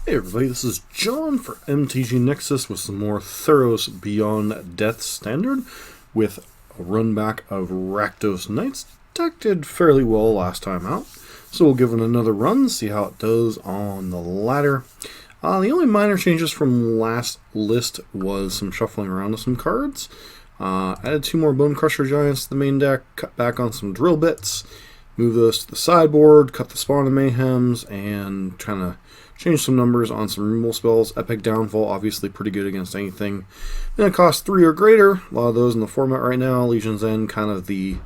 Hey everybody, this is John for MTG Nexus with some more Theros Beyound Death Standard with a run back of Rakdos Knights. Deck did fairly well last time out, so we'll give it another run, see how it does on the ladder. The only minor changes from last list was some shuffling around of some cards. Added 2 more Bonecrusher Giants to the main deck, cut back on some drill bits, move those to the sideboard, cut the Spawn of Mayhems, and kind of change some numbers on some removal spells. Epic Downfall, obviously pretty good against anything. And it costs 3 or greater. A lot of those in the format right now. Legion's End, kind of the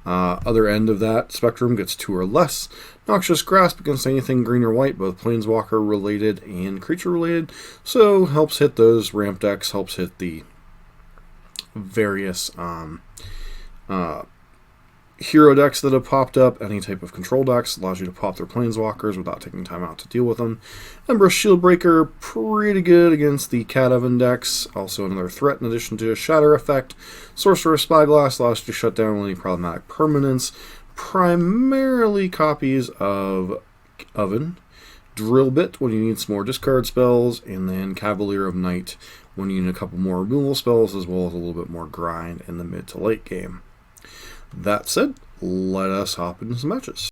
other end of that spectrum, gets 2 or less. Noxious Grasp against anything green or white, both Planeswalker related and creature related. So helps hit those ramp decks, helps hit the various hero decks that have popped up. Any type of control decks allows you to pop their Planeswalkers without taking time out to deal with them. Embereth Shieldbreaker, pretty good against the Cavalier decks. Also another threat in addition to a Shatter effect. Sorcerous Spyglass allows you to shut down any problematic permanents. Primarily copies of Oven. Drill Bit when you need some more discard spells. And then Cavalier of Night when you need a couple more removal spells, as well as a little bit more grind in the mid to late game. That said, let us hop into some matches.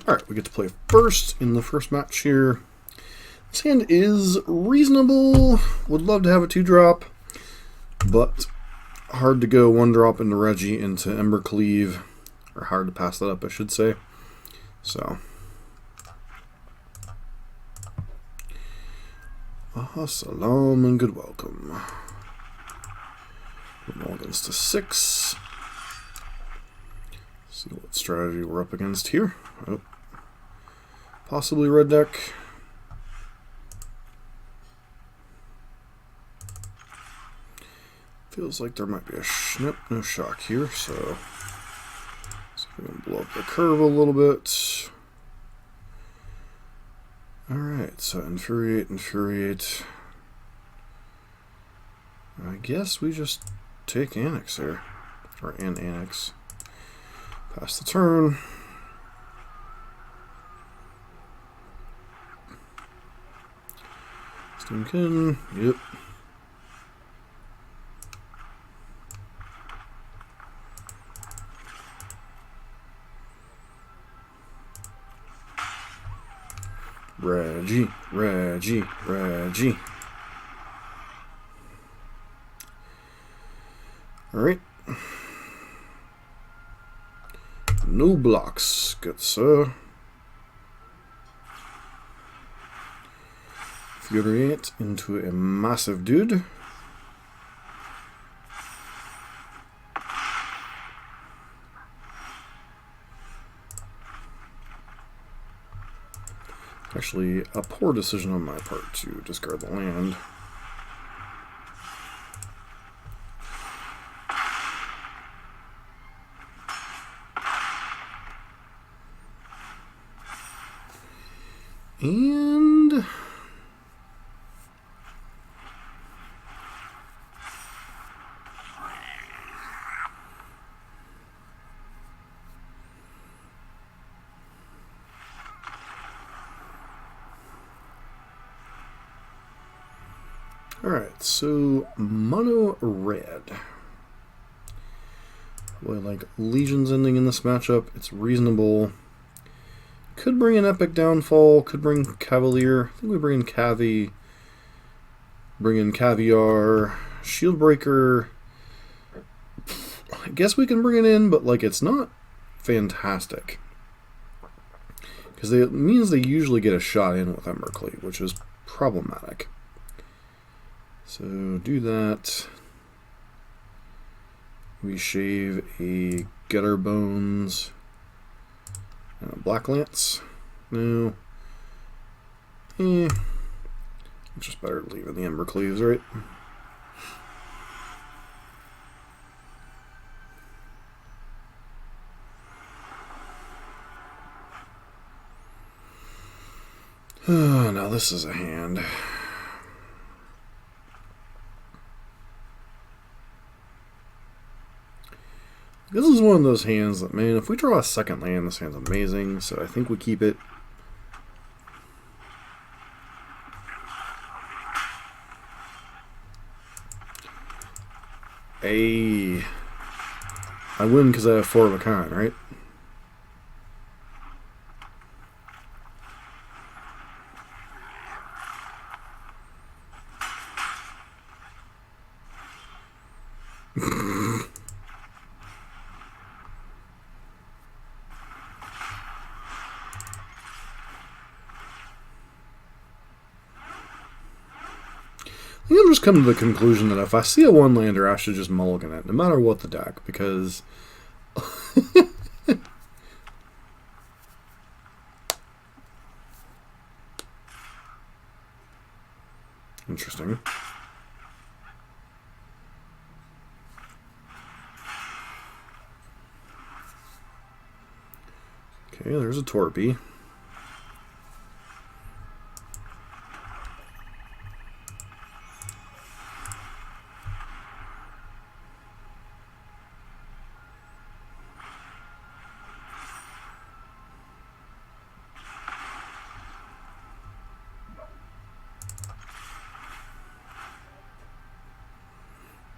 Alright, we get to play first in the first match here. This hand is reasonable. Would love to have a 2-drop, but hard to go 1-drop into Regi into Embercleave, or hard to pass that up, I should say. So, salam and good welcome. We're going against a 6. See what strategy we're up against here. Oh. Possibly red deck. Feels like there might be a snip, no shock here, so we can blow up the curve a little bit. Alright, so infuriate. I guess we just take Annex here. Or Annex. Pass the turn. Steamkin, yep. Regi. Alright. No blocks, good sir. Infuriate into a massive dude. Actually, a poor decision on my part to discard the land. And alright, so mono red. Probably like Legion's Ending in this matchup. It's reasonable. Could bring an Epic Downfall, could bring Cavalier. I think we bring in bring in Caviar, Shieldbreaker. I guess we can bring it in, but like it's not fantastic. Because it means they usually get a shot in with Embercleave, which is problematic. So do that. We shave a Gutterbones. Blacklance? No. Just better leaving the Embercleaves, right? Now this is a hand. This is one of those hands that, man, if we draw a second land, this hand's amazing, so I think we keep it. I win because I have 4 of a kind, right? I think I'm just coming to the conclusion that if I see a 1-lander, I should just mulligan it, no matter what the deck, because... Interesting. Okay, there's a Torpy.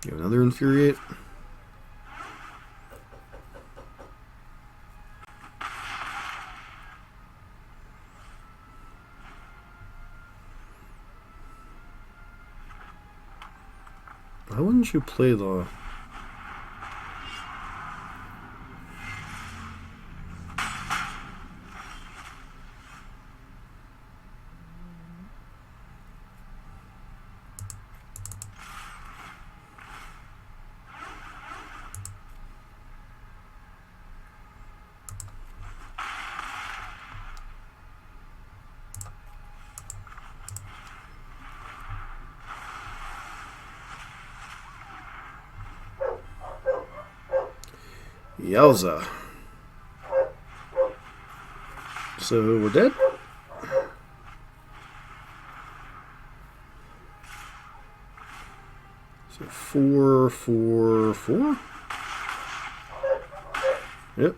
You have another Infuriate. Why wouldn't you play the... Yowza. So we're dead? So 4, 4, 4? Yep.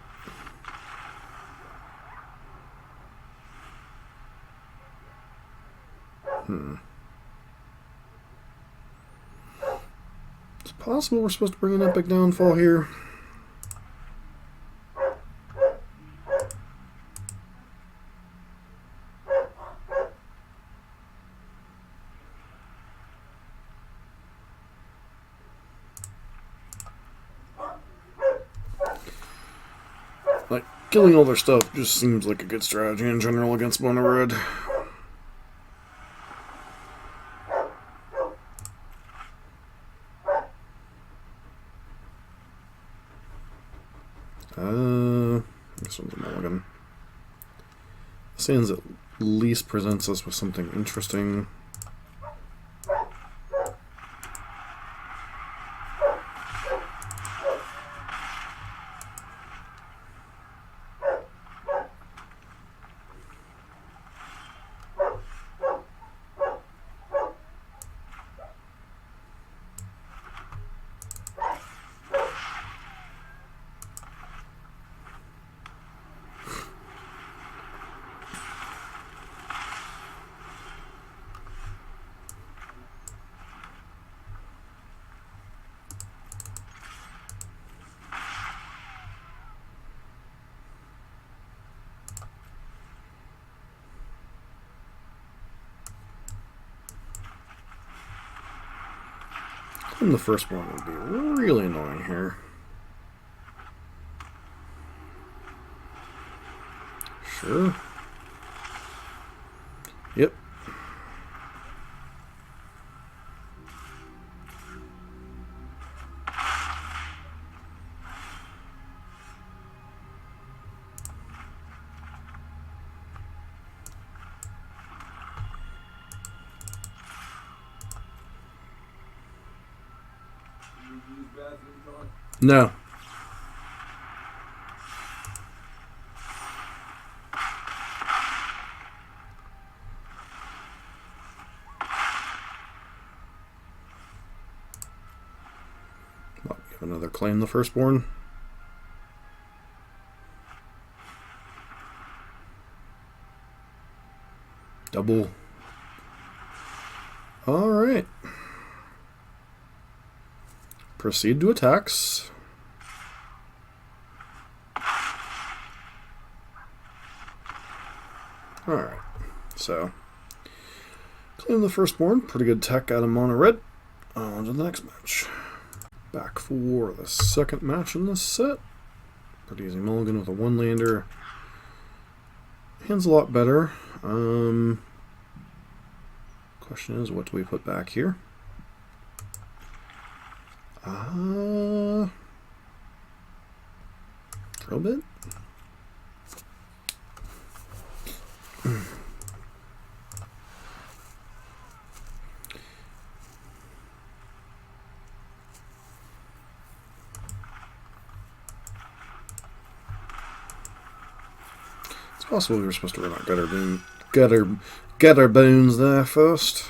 It's possible we're supposed to bring an epic downfall here. Like, killing all their stuff just seems like a good strategy in general against Mono Red. This one's a mulligan. Sands at least presents us with something interesting. And the first one would be really annoying here. Sure. Yep. No. Well, we have another claim the firstborn. Double. All right. Proceed to attacks. Alright, so claim the Firstborn, pretty good tech out of mono red. On to the next match. Back for the second match in this set. Pretty easy mulligan with a 1-lander. Hand's a lot better. Question is, what do we put back here? Drill bit? It's possible we were supposed to run out Gutterbones there first.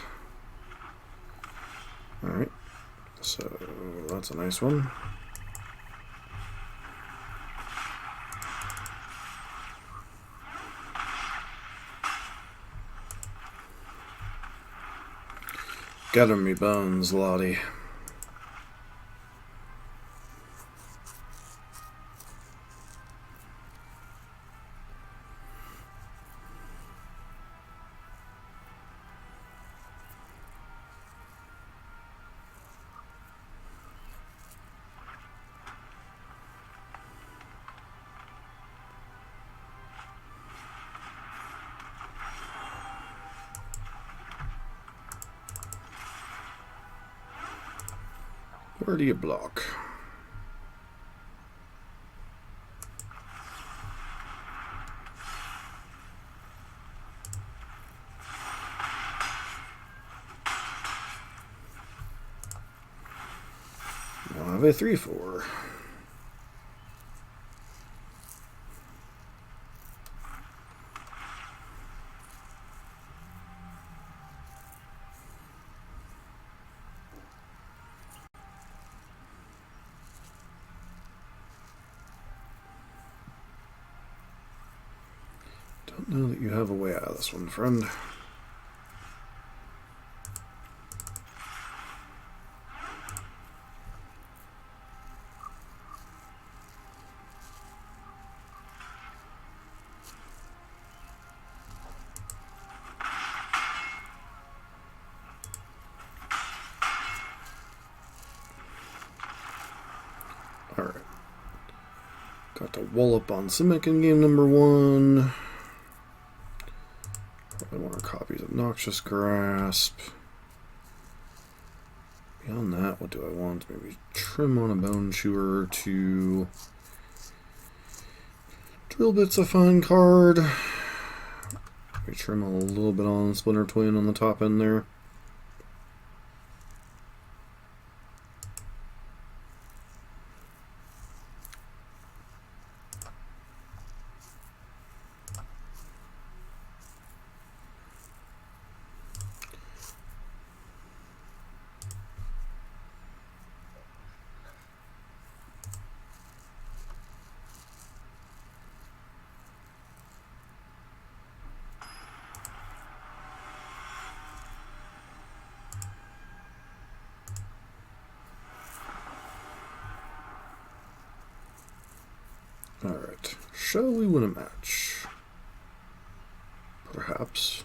Alright, so that's a nice one. Gutter me bones, Lottie. Where do you block? We'll have a 3/4. Don't know that you have a way out of this one, friend. Alright. Got to wallop on Simic in game number 1. Probably want copies of Noxious Grasp. Beyond that, what do I want? Maybe trim on a Bone Chewer to Drill Bit's a fine card. Maybe trim a little bit on Splinter Twin on the top end there. Alright, shall we win a match? Perhaps.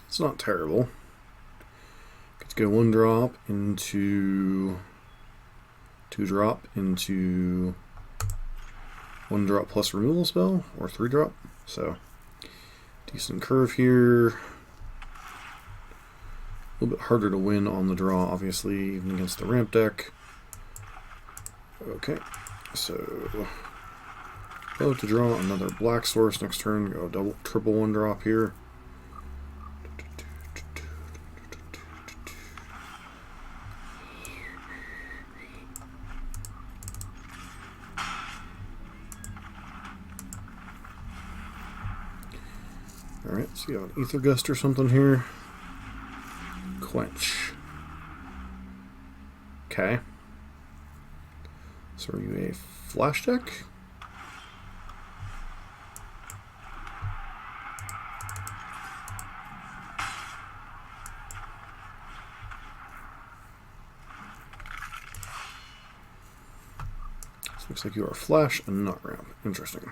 It's not terrible. Let's go 1-drop into 2-drop into 1-drop plus removal spell, or 3-drop. So, decent curve here. A little bit harder to win on the draw, obviously, even against the ramp deck. Okay. So, go to draw another black source next turn, go triple 1-drop here. Alright, so you have an Ether Gust or something here. Quench. Okay. So are you a flash deck? Looks like you are flash and not ramp. Interesting.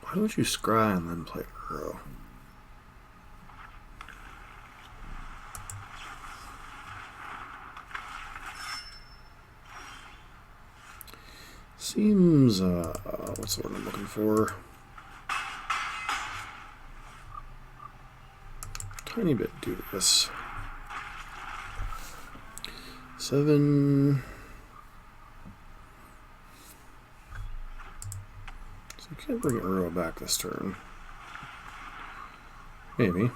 Why don't you scry and then play Uro? Seems, what's the word I'm looking for? Tiny bit dubious. 7... So you can't bring Uro back this turn. Maybe.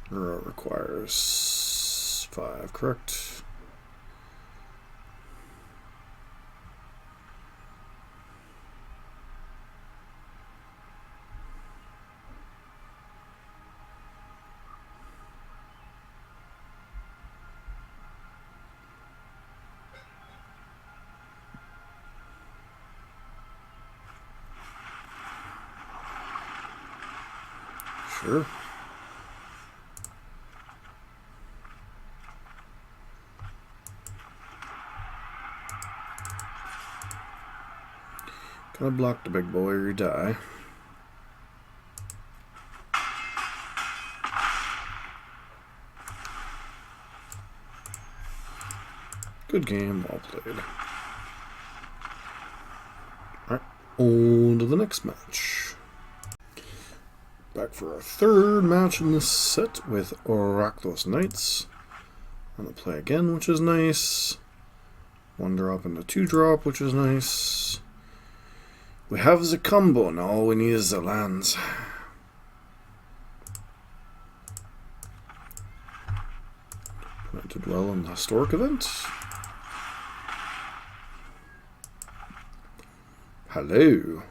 Uro requires 5, correct? Sure. Gotta block the big boy or you die. Good game, well played. Alright, on to the next match. Back for our third match in this set with Rakdos Knights. I'm going to play again, which is nice. 1 drop and a 2 drop, which is nice. We have the combo, now all we need is the lands. Plan to dwell on the historic event. Hello.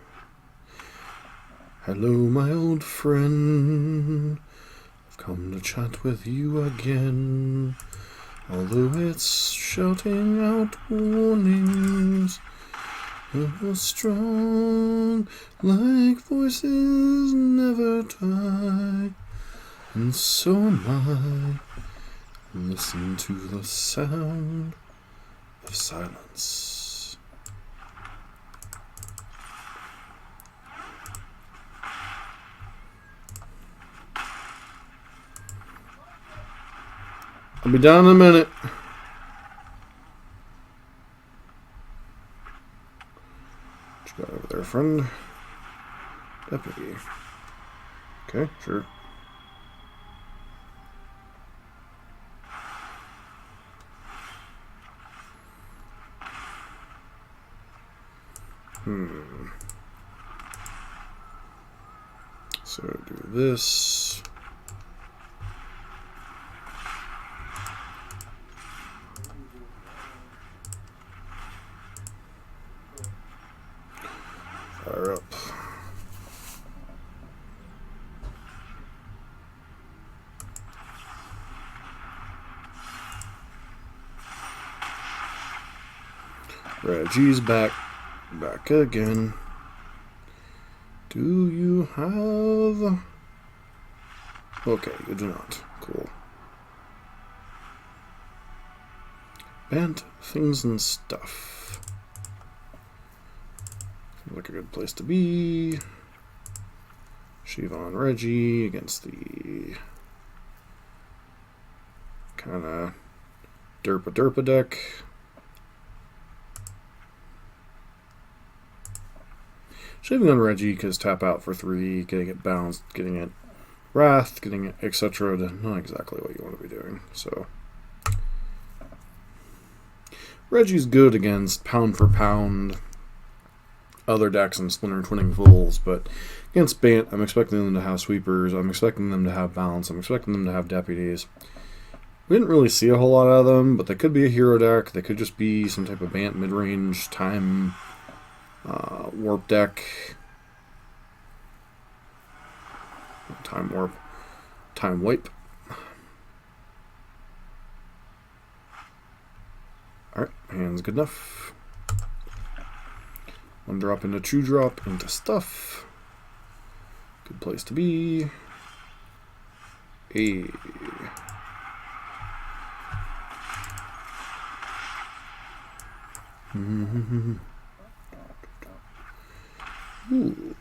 Hello, my old friend. I've come to chat with you again. Although it's shouting out warnings, you're strong, like voices never die. And so am I. Listen to the sound of silence. I'll be down in a minute. What you got over there, friend? Deputy. Okay, sure. So do this. Fire up. Reggie's back again. Do you have... Okay, you do not. Cool. Banned things and stuff. Seems like a good place to be. Shiva and Reggie against the kind of derpa deck. Shaving on Reggie because tap out for 3, getting it bounced, getting it wrath, getting it etc. Not exactly what you want to be doing. So Reggie's good against pound for pound other decks and Splinter Twinning Fools, but against Bant, I'm expecting them to have sweepers, I'm expecting them to have balance, I'm expecting them to have deputies. We didn't really see a whole lot out of them, but they could be a hero deck, they could just be some type of Bant mid-range time warp deck. Time warp. Time wipe. Alright, hand's good enough. One drop into two drop into stuff. Good place to be. A. Ooh.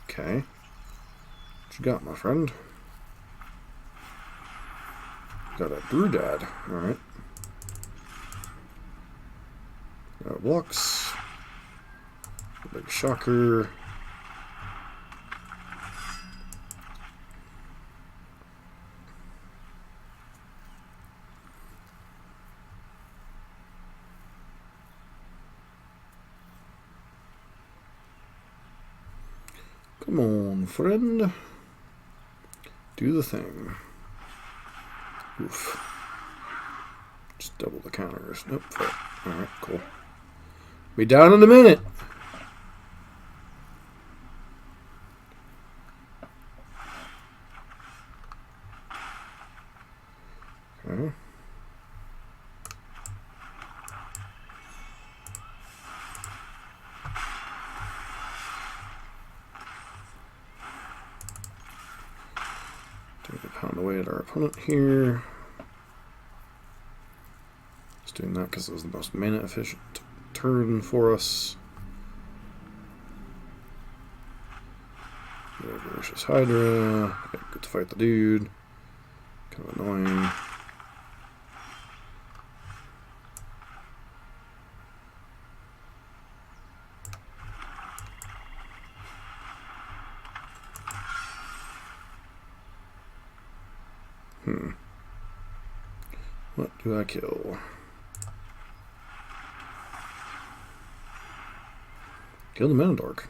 Okay. What you got, my friend? Got a Brewdad. Alright. Got blocks. A big shocker. Come on, friend. Do the thing. Oof. Just double the counters. Nope. Alright, cool. Be down in a minute. Okay. Take a pound away at our opponent here. Just doing that because it was the most mana efficient turn for us. Vicious Hydra. Okay, good to fight the dude. Kind of annoying. What do I kill? Kill the Menadork.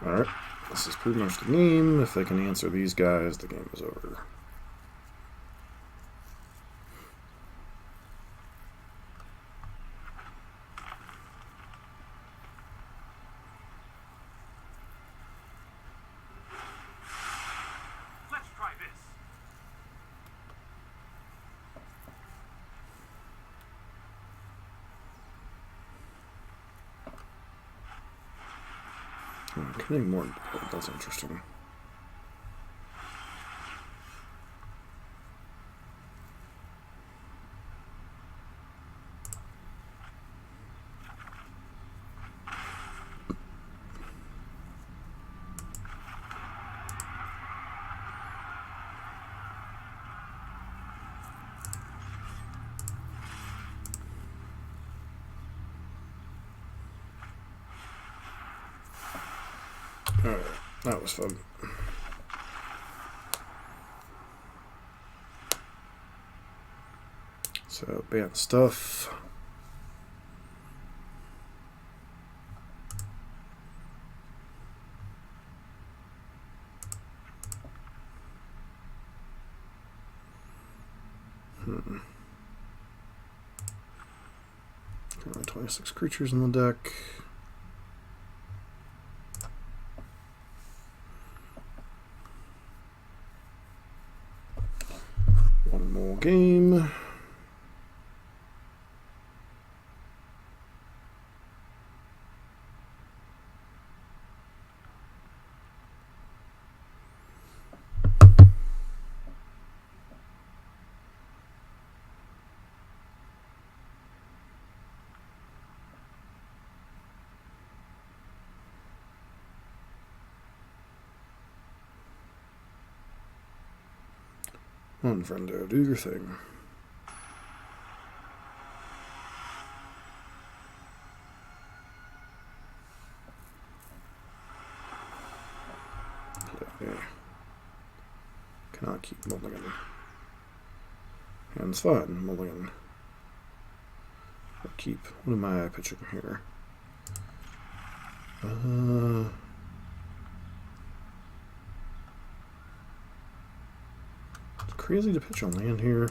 Alright, this is pretty much the game. If they can answer these guys, the game is over. Let's try this. Killing more. Oh, that's interesting. Alright, that was fun. So, Bant stuff. Currently 26 creatures in the deck. One more game. Come on, friendo, do your thing. Okay. Cannot keep mulligan. Hand's fine, mulligan. Or keep. What am I pitching here? It's crazy to pitch on land here.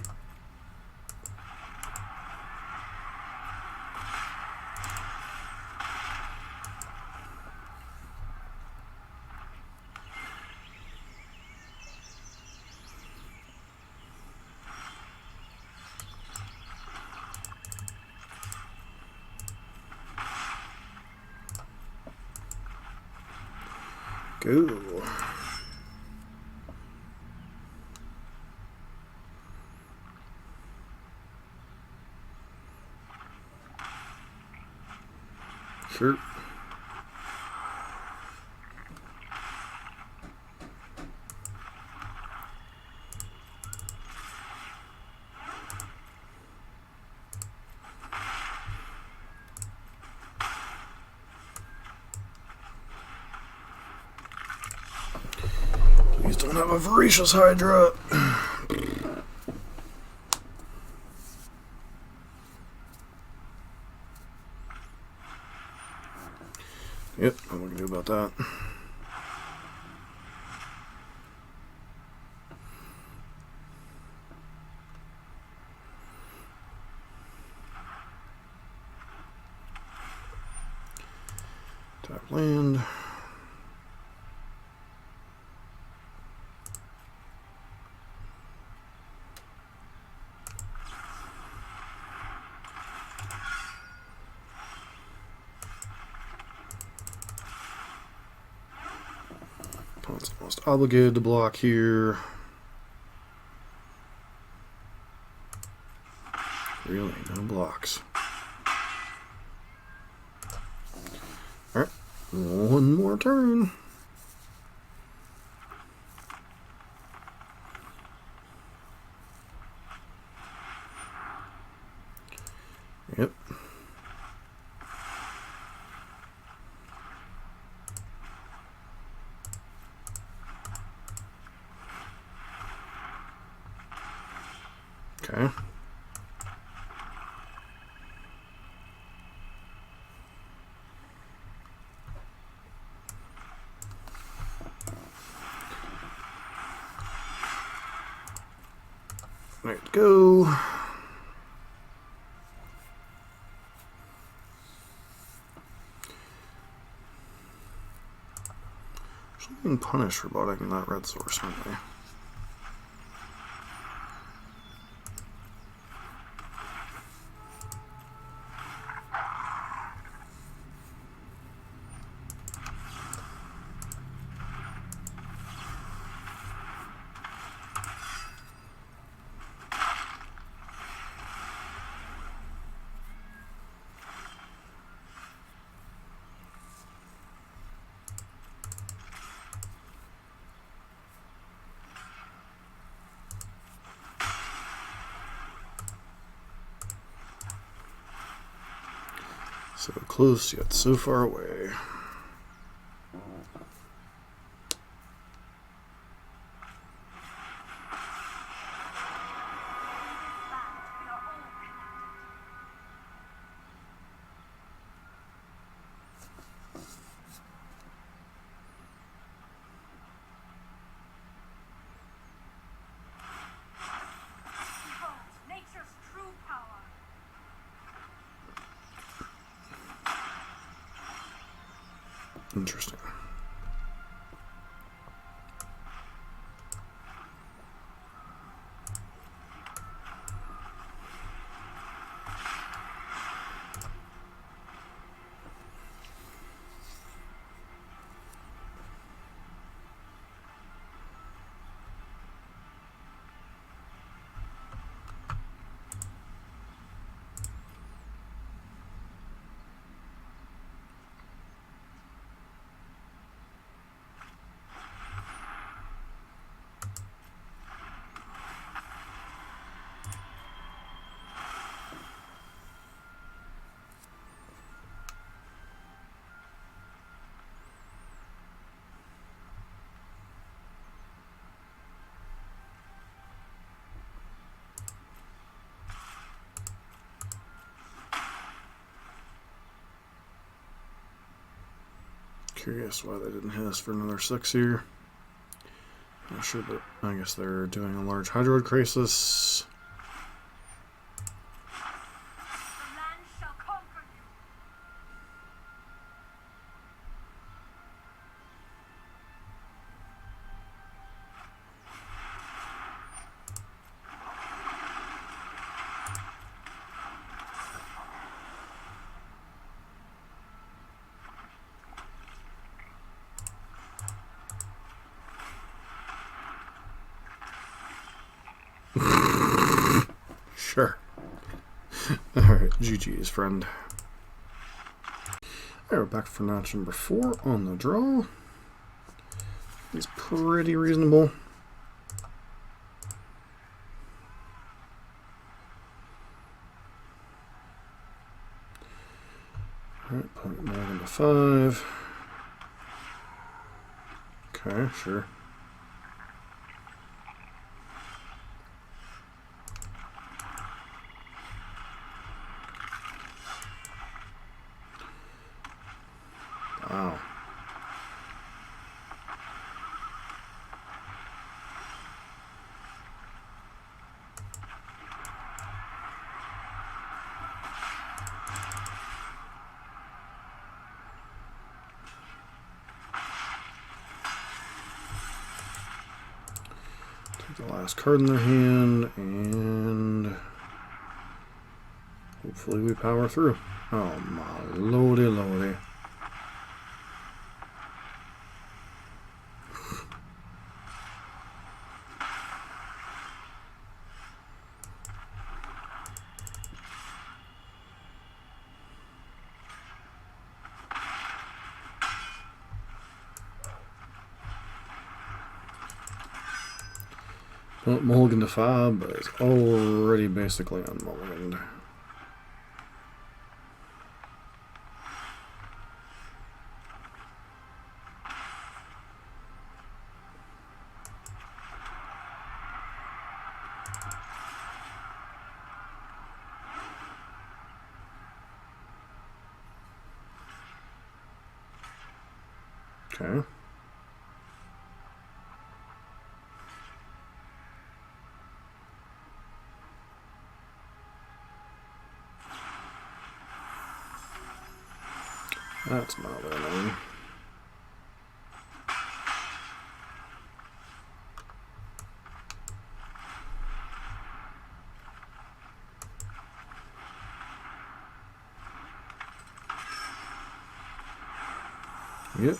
Go. Sure. Please don't have a Voracious Hydra. Yep, what am I going to do about that? Tap land. Opponent's almost obligated to block here. Really, no blocks. Alright, one more turn. Yep. Okay. Right, go. Should be punished for botting that red source, aren't they? So close, yet so far away. Interesting. Curious why they didn't hit us for another 6 here. Not sure, but I guess they're doing a large Hydroid Crisis. Sure. Alright, GG's, friend. Alright, we're back for notch number 4 on the draw. It's pretty reasonable. Alright, put it more into 5. Okay, sure. Wow. Take the last card in their hand and hopefully we power through. Oh my lordy lordy. Well, mulligan to 5, but it's already basically unmulliganed. Okay. That's not learning. Yep.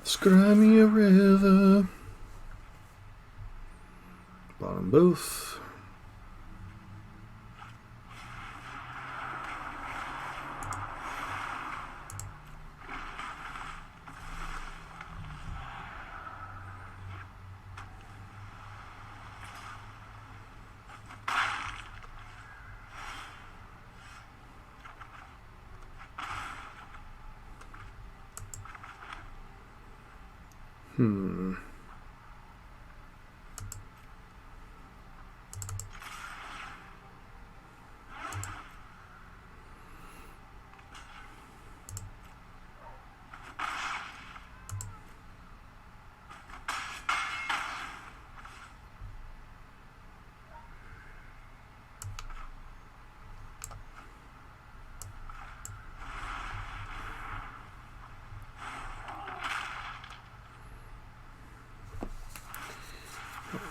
Scry me a river. Bottom both.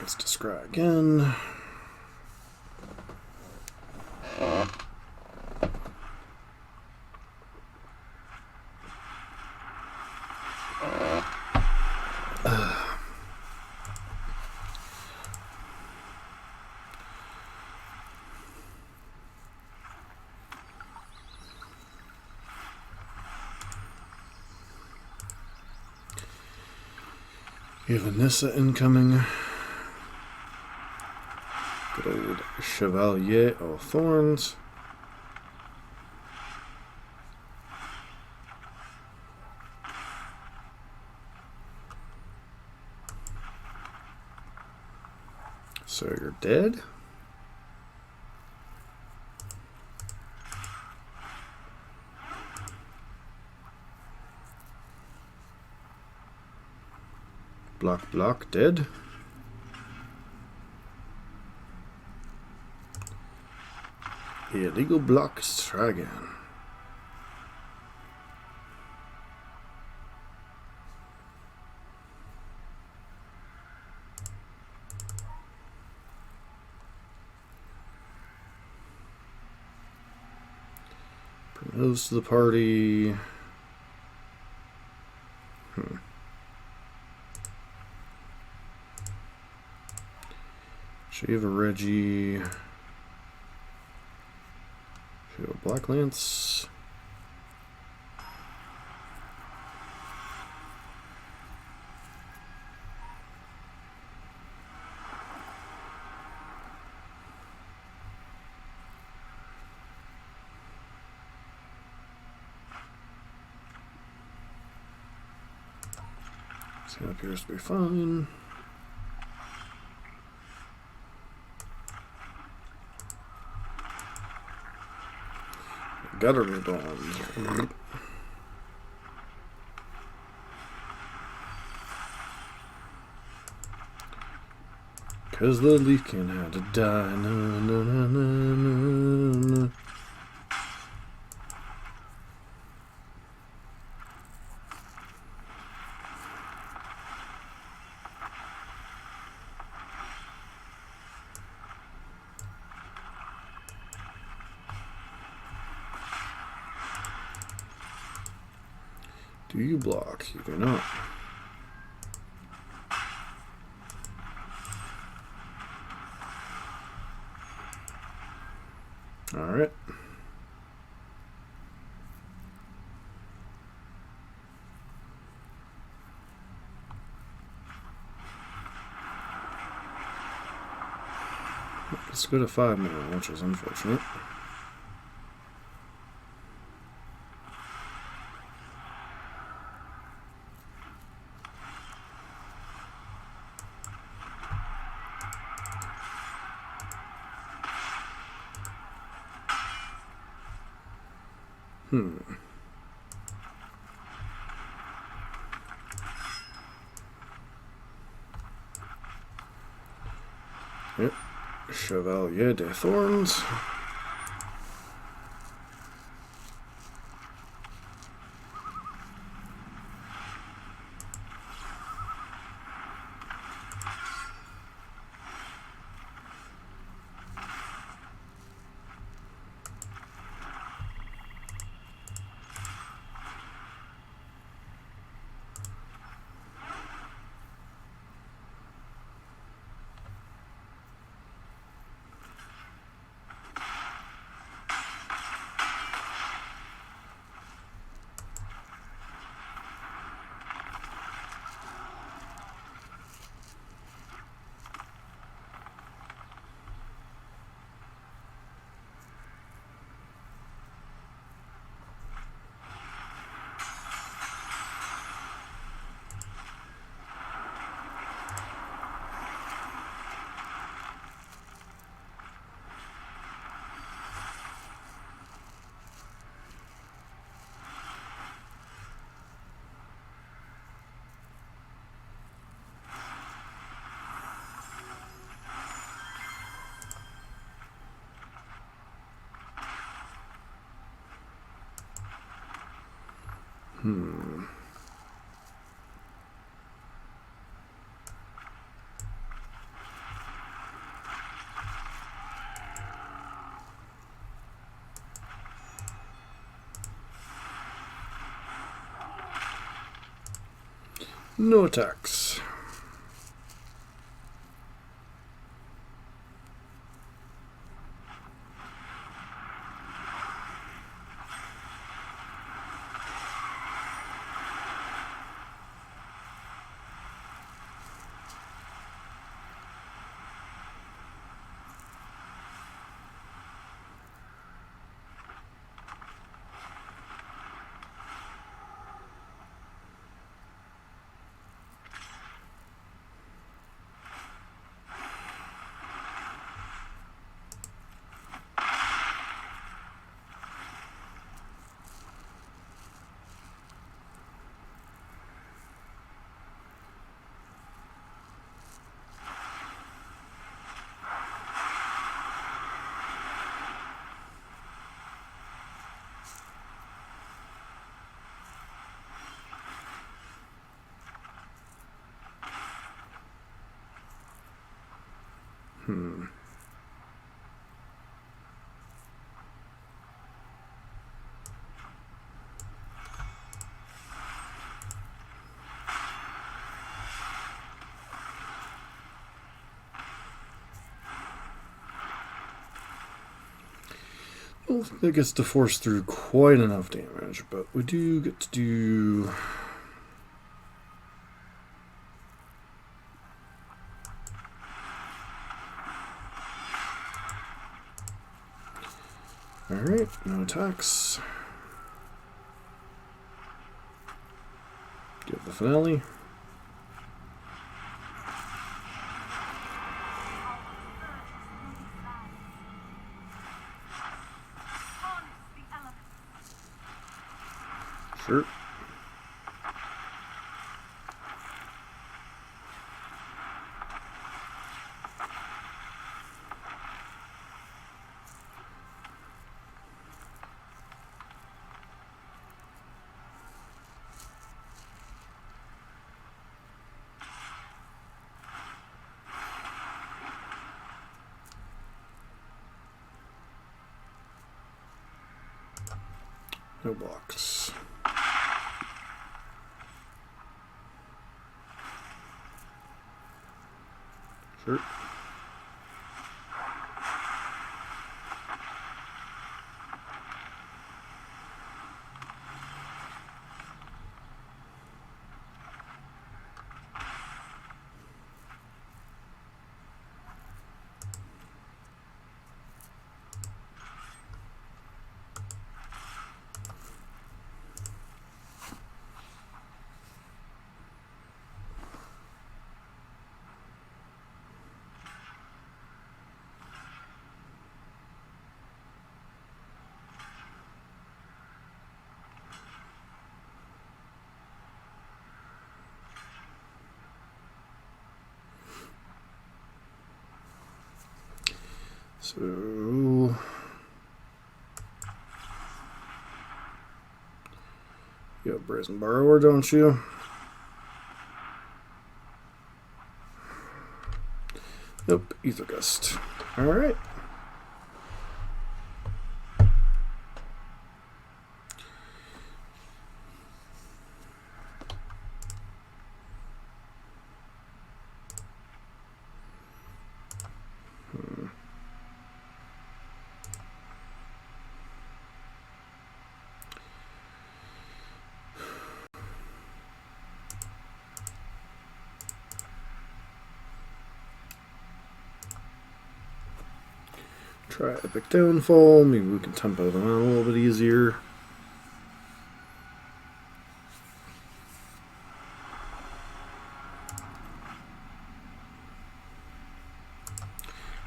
Let's describe again. We have Anissa incoming. Good old Cavalier of Thorns. So you're dead? Block, dead. Illegal blocks, try again. Bring those to the party. Shiva Reggie. Shiva Blacklance. So that appears to be fine. Gutterbones. Cause the leaf can have to die. No, no, no, no, no, no. Do you block? You do not. Alright. Let's go to 5 more, which is unfortunate. Yep. Cavalier de Thorns. No attacks. I don't think it gets to force through quite enough damage, but we do get to do... Alright, no attacks. Give the finale. Sure. No blocks. Sure. So, you have Brazen Borrower, don't you? Nope, Ether Gust. Alright. Try Epic Downfall, maybe we can tempo them out a little bit easier.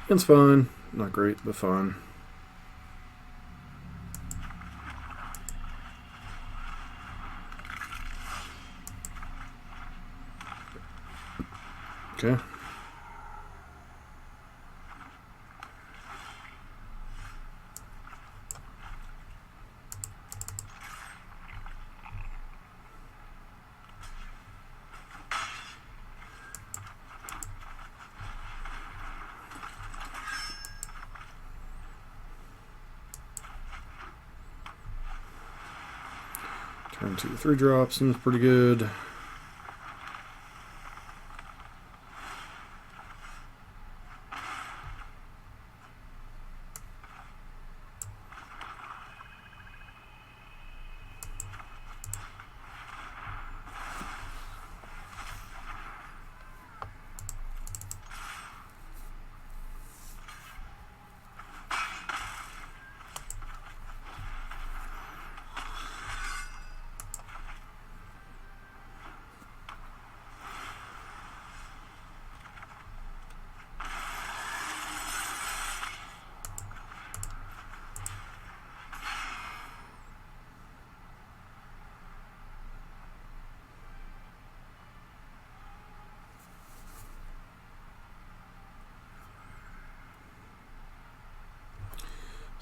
It's fine. Not great, but fine. Okay. Turn 2, 3 drops seems pretty good.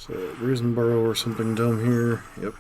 So, Reason Burrow or something dumb here. Yep.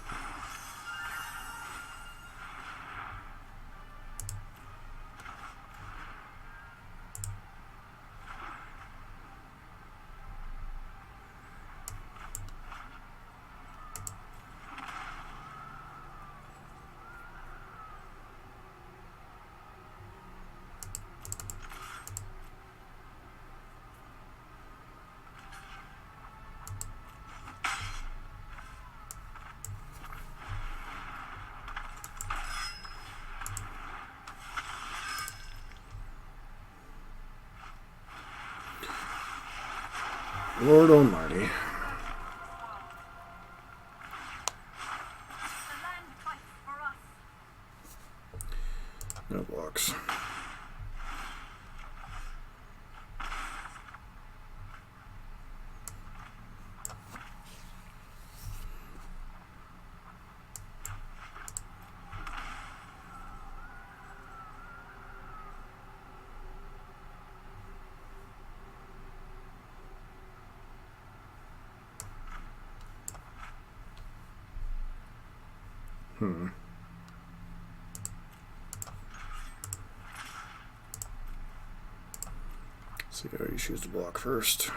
Lord Almighty. No blocks. See how you choose to block first.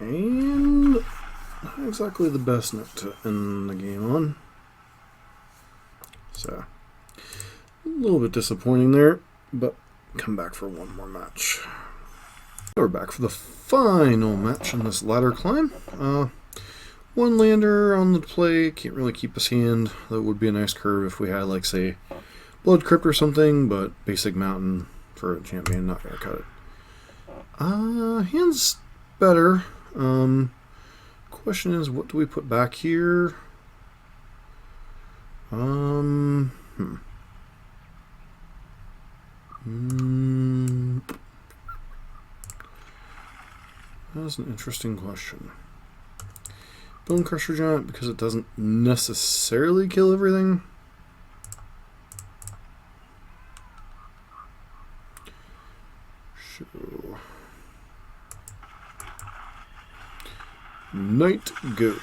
And not exactly the best note to end the game on. So, a little bit disappointing there, but come back for one more match. We're back for the final match in this ladder climb. One lander on the play, can't really keep his hand. That would be a nice curve if we had, like, say, Blood Crypt or something, but basic mountain for a champion, not gonna cut it. Hand's better. Question is, what do we put back here? That's an interesting question. Bonecrusher Giant, because it doesn't necessarily kill everything. So, Night go.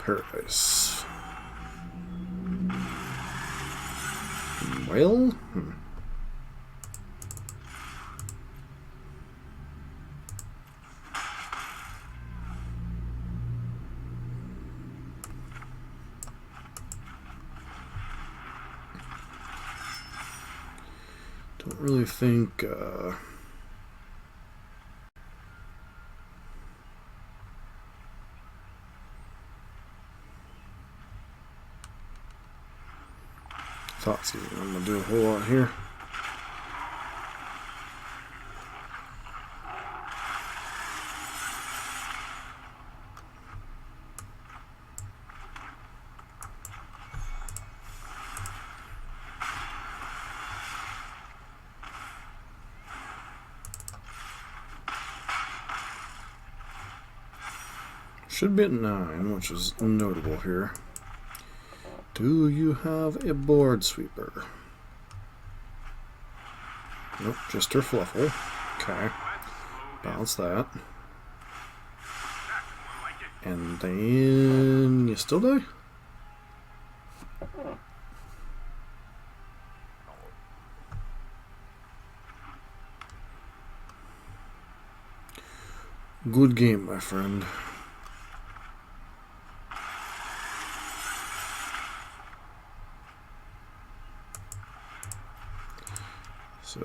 Paradise. Well, don't really think thoughts I'm gonna do a whole lot here. Should be at 9, which is notable here. Do you have a board sweeper? Nope, just her fluffle. Okay. Bounce that. And then you still die? Good game, my friend. So,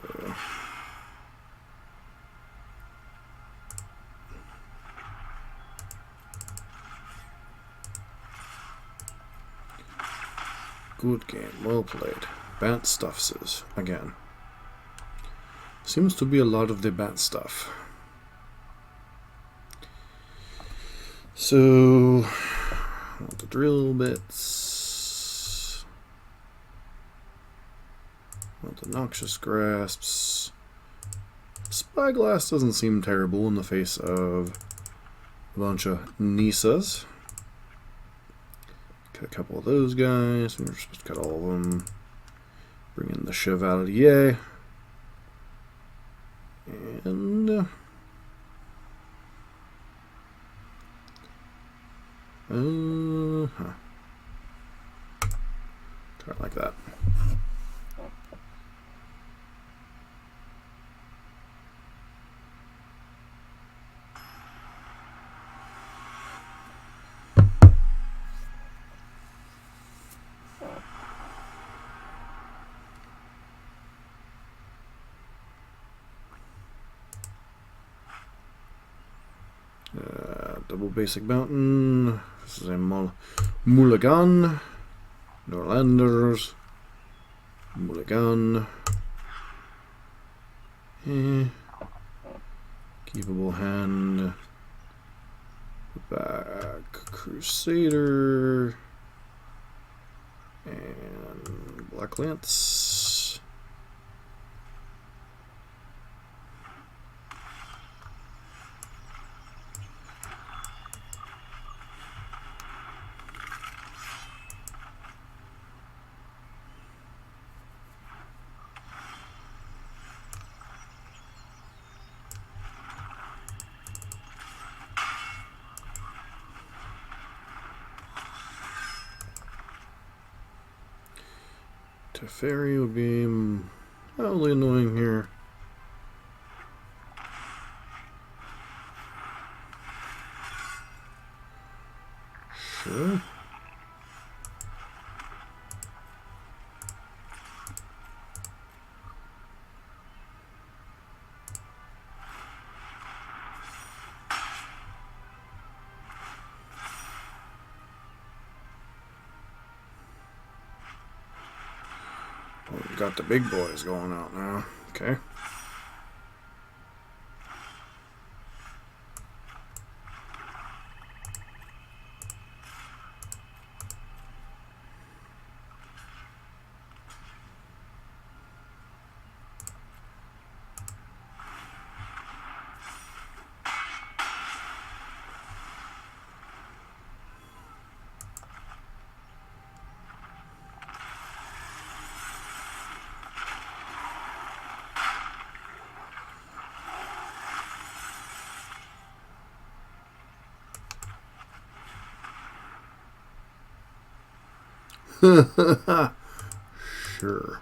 good game, well played. Bad stuffs again. Seems to be a lot of the bad stuff. So, want the drill bits. Want the Noxious Grasps. Spyglass doesn't seem terrible in the face of a bunch of Nisas. Cut a couple of those guys. We're supposed to cut all of them. Bring in the Cavalier. And try it like that. Double basic mountain. This is a mulligan. Norlanders. Mulligan. Keepable hand. Back Crusader. And Blacklance. Teferi would be mildly annoying here. Sure. Well, we've got the big boys going out now. Okay. Sure.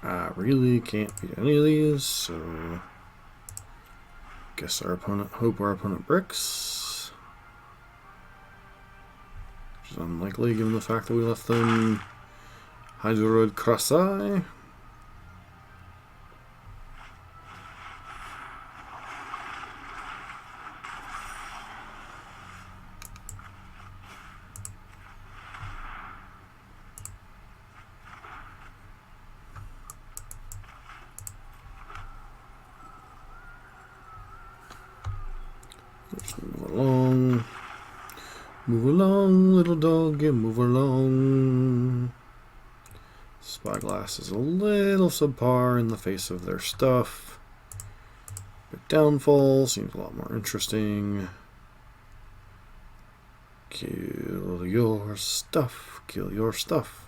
I really can't beat any of these, so guess hope our opponent bricks. Which is unlikely given the fact that we left them Hydroid Krasai. Let's move along, little dog, and move along. Spyglass is a little subpar in the face of their stuff, but Downfall seems a lot more interesting. Kill your stuff, kill your stuff.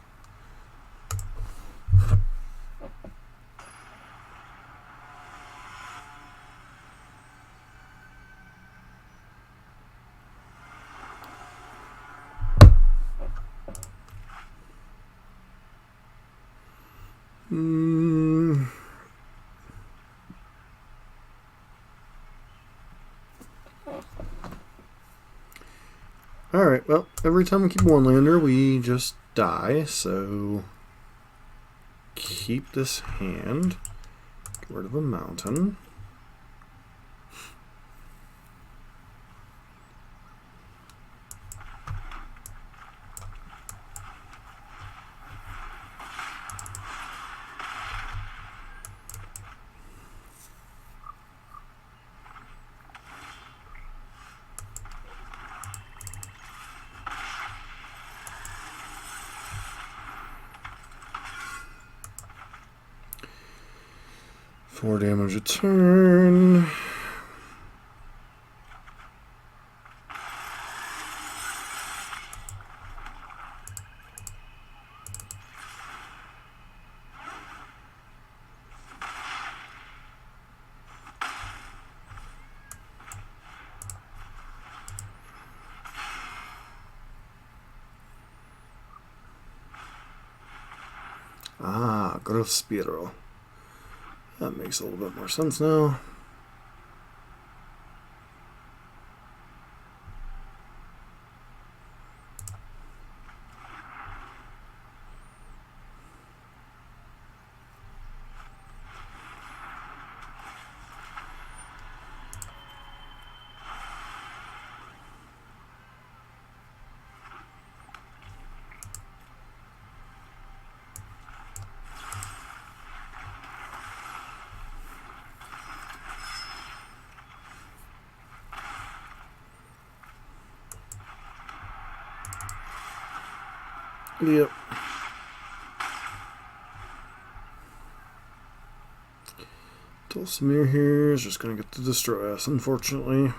Alright, well, every time we keep one lander, we just die, so keep this hand. Get rid of a mountain. Four damage a turn. Ah, growth spiral. That makes a little bit more sense now. Yep. Dulcimere here is just going to get to destroy us, unfortunately.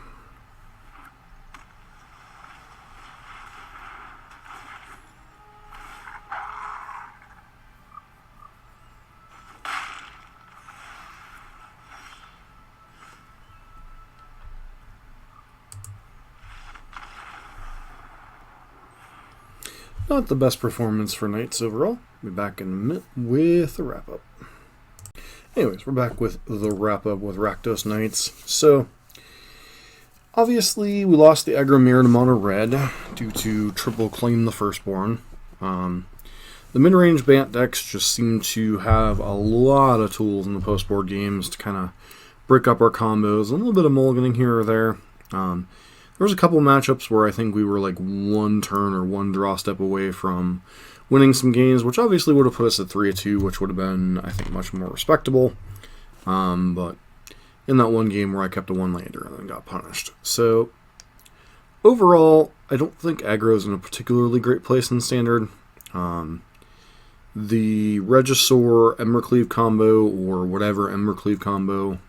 Not the best performance for Knights overall. Be back in a minute with the wrap-up. Anyways, we're back with the wrap-up with Rakdos Knights. So, obviously, we lost the aggro mirror to mono red due to triple claim the firstborn. The mid-range Bant decks just seem to have a lot of tools in the post-board games to kind of break up our combos. A little bit of mulliganing here or there. There was a couple matchups where I think we were like one turn or one draw step away from winning some games, which obviously would have put us at 3-2, which would have been, I think, much more respectable. But in that one game where I kept a one-lander and then got punished. So, overall, I don't think aggro is in a particularly great place in Standard. The Regisaur Embercleave combo, or whatever Embercleave combo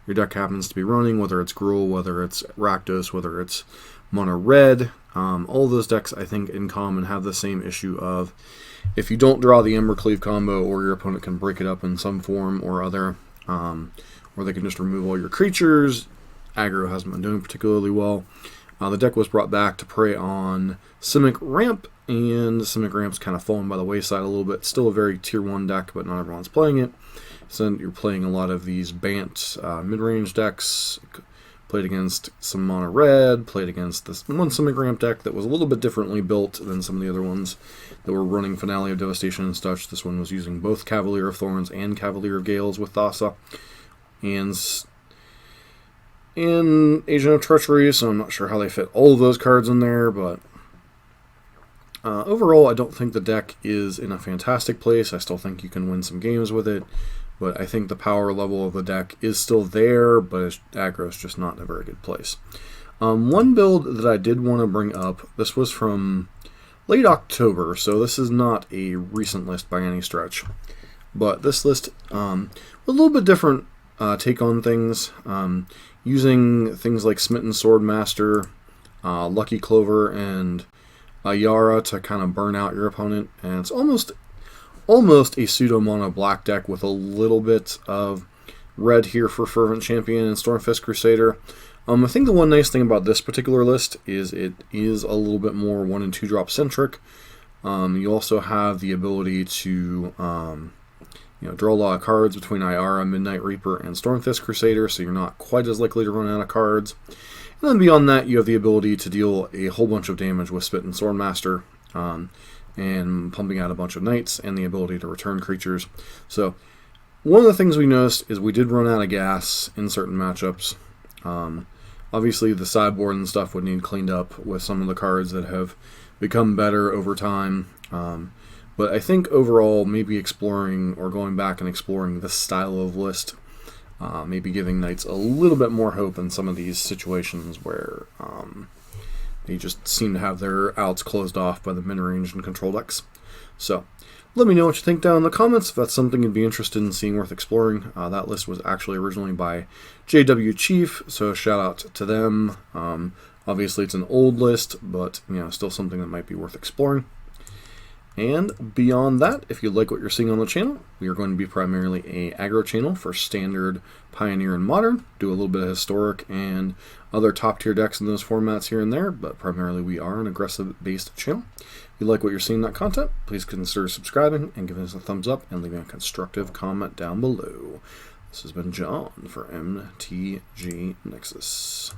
your deck happens to be running, whether it's Gruul, whether it's Rakdos, whether it's mono red, all those decks, I think, in common have the same issue of if you don't draw the Embercleave combo, or your opponent can break it up in some form or other, or they can just remove all your creatures, aggro hasn't been doing particularly well. The deck was brought back to prey on Simic Ramp, and Simic Ramp's kind of fallen by the wayside a little bit. Still a very tier 1 deck, but not everyone's playing it. So you're playing a lot of these Bant mid-range decks, played against some mono red, played against this one Simic Ramp deck that was a little bit differently built than some of the other ones that were running Finale of Devastation and such. This one was using both Cavalier of Thorns and Cavalier of Gales with Thassa, and Agent of Treachery, so I'm not sure how they fit all of those cards in there, but overall I don't think the deck is in a fantastic place. I still think you can win some games with it, but I think the power level of the deck is still there, but aggro is just not in a very good place. One build that I did want to bring up, this was from late October, so this is not a recent list by any stretch, but this list, a little bit different take on things, using things like Smitten Swordmaster, Lucky Clover, and Yara to kind of burn out your opponent, and it's almost a pseudo-mono black deck with a little bit of red here for Fervent Champion and Stormfist Crusader. I think the one nice thing about this particular list is it is a little bit more 1 and 2 drop centric. You also have the ability to draw a lot of cards between Yara, Midnight Reaper, and Stormfist Crusader, so you're not quite as likely to run out of cards. And then beyond that, you have the ability to deal a whole bunch of damage with Smitten Swordmaster, and pumping out a bunch of knights, and the ability to return creatures. So, one of the things we noticed is we did run out of gas in certain matchups. Obviously, the sideboard and stuff would need cleaned up with some of the cards that have become better over time. But I think overall, maybe exploring or going back and exploring this style of list, maybe giving knights a little bit more hope in some of these situations where they just seem to have their outs closed off by the mid-range and control decks. So, let me know what you think down in the comments if that's something you'd be interested in seeing worth exploring. That list was actually originally by JW Chief, so shout out to them. Obviously it's an old list, but still something that might be worth exploring. And beyond that, if you like what you're seeing on the channel, we are going to be primarily a aggro channel for Standard, Pioneer, and Modern. Do a little bit of Historic and other top tier decks in those formats here and there, but primarily we are an aggressive based channel. If you like what you're seeing in that content, please consider subscribing and giving us a thumbs up and leaving a constructive comment down below. This has been John for MTG Nexus.